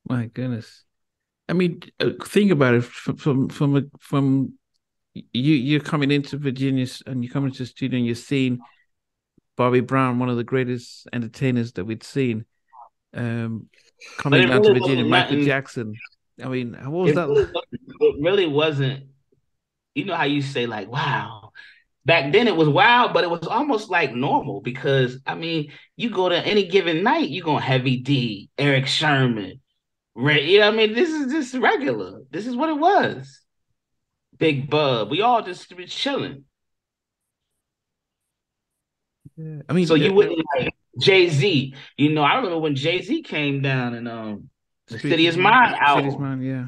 My goodness. I mean, think about it from you're coming into Virginia and you're coming to the studio and you're seeing Bobby Brown, one of the greatest entertainers that we'd seen, um, But coming it down to really Virginia, wasn't Michael nothing. Jackson. I mean, what was that? It really wasn't. You know how you say like, "Wow." Back then it was wild, but it was almost like normal because I mean, you go to any given night, you go Heavy D, Eric Sherman, you know what I mean? This is just regular. This is what it was. Big Bub. We all just be chilling. Yeah. I mean, So you wouldn't like Jay-Z. You know, I remember when Jay-Z came down and the Streets City is is Man, Mine City's album. Man. Yeah.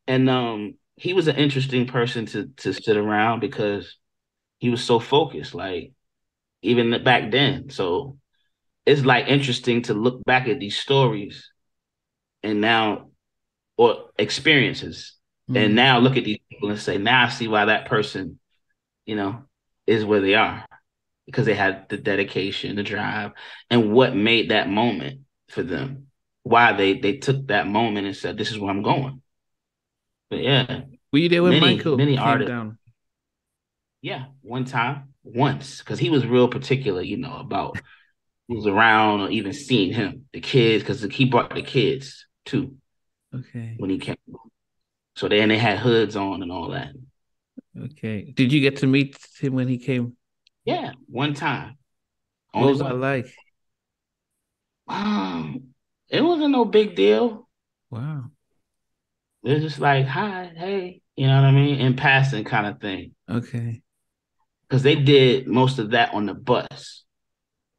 And he was an interesting person to sit around because he was so focused, like even back then. So it's like interesting to look back at these stories and now or experiences and Mm. now look at these people and say, now I see why that person, you know, is where they are because they had the dedication, the drive, and what made that moment for them. Why they took that moment and said, "This is where I'm going." But yeah, Were you there when Michael many came artists. down? Yeah, one time, once, because he was real particular, about who was around or even seeing him, the kids, because he brought the kids too Okay. when he came. So then they had hoods on and all that. Okay. Did you get to meet him when he came? Yeah, one time, What only was that one. like? It wasn't no big deal. Wow. They're just like, hi, hey, you know what I mean? In passing kind of thing. Okay. Because they did most of that on the bus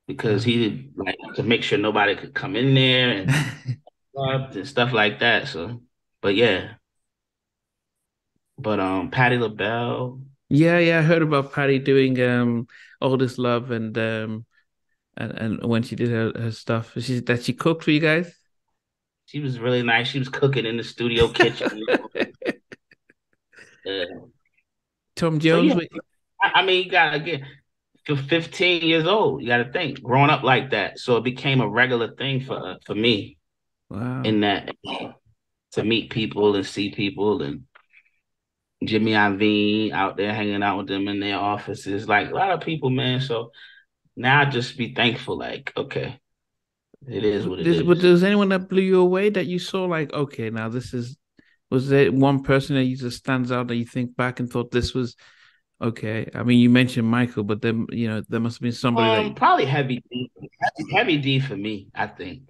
because Wow. he did like to make sure nobody could come in there and stuff like that. So, but yeah, but Patty LaBelle, Yeah, yeah, I heard about Patty doing All This Love and when she did her stuff. She cooked for you guys? she was really nice. She was cooking in the studio kitchen. Uh, Tom so Jones yeah, with I mean, you gotta get for 15 years old. You gotta think growing up like that. So it became a regular thing for me wow. in that to meet people and see people and Jimmy Iovine out there hanging out with them in their offices, like a lot of people, man. So now I just be thankful, like, okay, it is what it But is. there anyone that blew you away that you saw like, okay, now this is was there one person that you just stands out that you think back and thought this was okay? I mean, you mentioned Michael, but then there must have been somebody that Probably Heavy D for me, I think,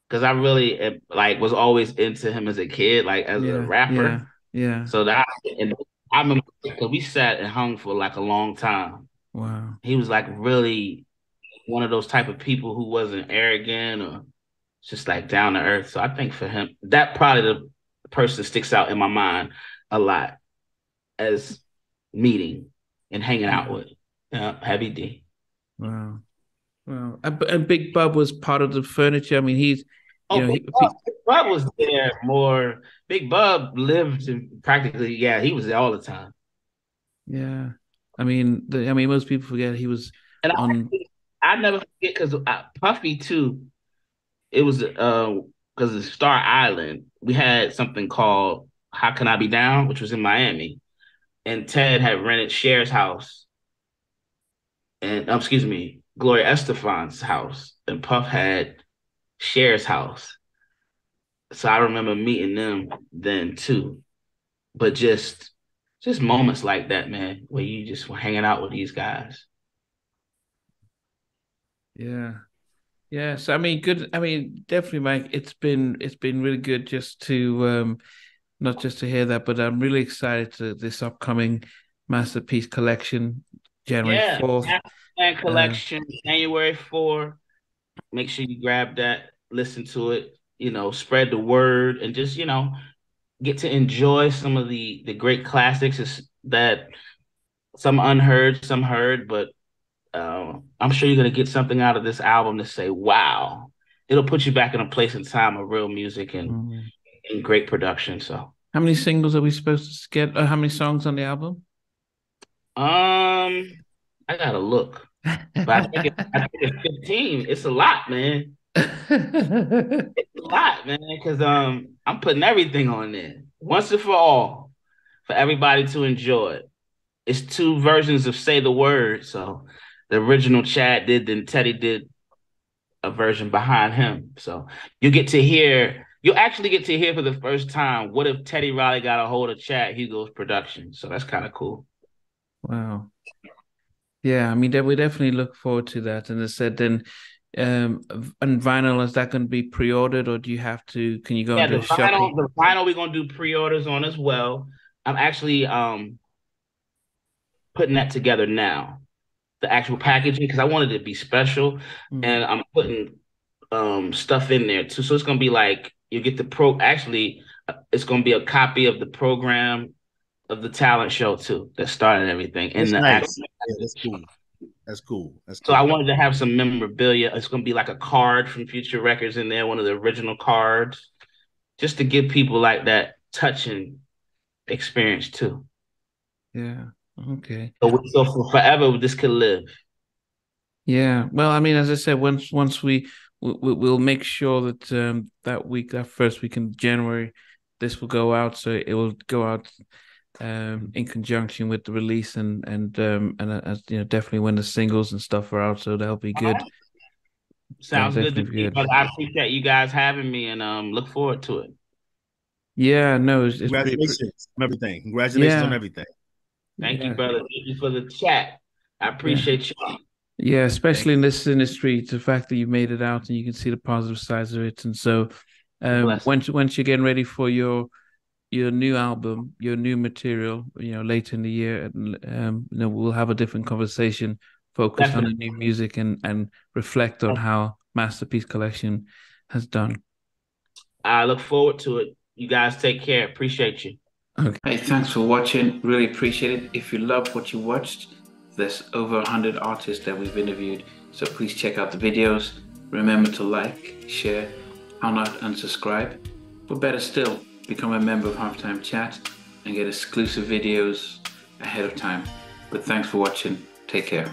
because I really like was always into him as a kid, like as a yeah, yeah, rapper. yeah. So that and I remember because we sat and hung for like a long time. Wow. He was like really one of those type of people who wasn't arrogant or just like down to earth. So I think for him, that probably the person sticks out in my mind a lot as meeting and hanging out Yeah. with. Yeah, Heavy D. Wow. Wow. And Big Bub was part of the furniture. I mean, he's Oh, Big Bub was there more. Big Bub lived in practically, yeah, he was there all the time. yeah. I mean, most people forget he was And on. I never forget because Puffy too. It was because of Star Island. We had something called "How Can I Be Down," which was in Miami, and Ted had rented Cher's house, and excuse me, Gloria Estefan's house, and Puff had Cher's house. So I remember meeting them then too. But just moments like that, man, where you just were hanging out with these guys. Yeah. Yeah. So I mean, good. I mean, definitely, Mike. It's been really good just to not just to hear that, but I'm really excited to this upcoming masterpiece collection, January Yeah, 4th. and Uh, collection, January 4. Make sure you grab that, listen to it, spread the word, and just get to enjoy some of the great classics that some unheard, some heard, but I'm sure you're gonna get something out of this album to say, "Wow!" It'll put you back in a place and time of real music mm. and great production. So, How many singles are we supposed to get? How many songs on the album? I gotta look, but I think it's 15. It's a lot, man. It's a lot, man, because I'm putting everything on there once and for all for everybody to enjoy. It's two versions of Say the Word. So the original Chad did, then Teddy did a version behind him. So you'll actually get to hear for the first time what if Teddy Riley got a hold of Chad Hugo's production. So that's kind of cool. Wow. Yeah, I mean, we definitely look forward to that. And I said, then, and vinyl, is that going to be pre-ordered, or do you have to? Can you go Yeah, into a shopping? the vinyl we're gonna do pre-orders on as well. I'm actually putting that together now. The actual packaging because I wanted it to be special, Mm. and I'm putting stuff in there too. So it's gonna be like you get the pro. Actually, it's gonna be a copy of the program of the talent show too that started everything in That's the actual. nice. Yeah, that's cool. That's cool. That's So I cool. wanted to have some memorabilia. It's gonna be like a card from Future Records in there, one of the original cards, just to give people like that touching experience too. Yeah. Okay. So for forever, this could live. Yeah. Well, I mean, as I said, once we'll make sure that that week, that first week in January, this will go out. So it will go out in conjunction with the release, and as you know, definitely when the singles and stuff are out. So that'll be All good. right. That'll Sounds good to definitely be me, good. brother. I appreciate you guys having me and look forward to it. Yeah. No, it's Congratulations on everything. Congratulations on yeah. everything. Thank you, Yeah. brother. Thank you for the chat. I Yeah. appreciate you. Yeah, Thank especially in this industry, the fact that you've made it out and you can see the positive sides of it. And so, Bless. once you're getting ready for your new album, your new material, later in the year, and we'll have a different conversation focused on the Definitely. new music and reflect on how Masterpiece Collection has done. I look forward to it. You guys take care. Appreciate you. Okay. Hey, thanks for watching. Really appreciate it. If you love what you watched, there's over 100 artists that we've interviewed, so please check out the videos. Remember to like, share, and not unsubscribe. But better still, become a member of Halftime Chat and get exclusive videos ahead of time. But thanks for watching. Take care.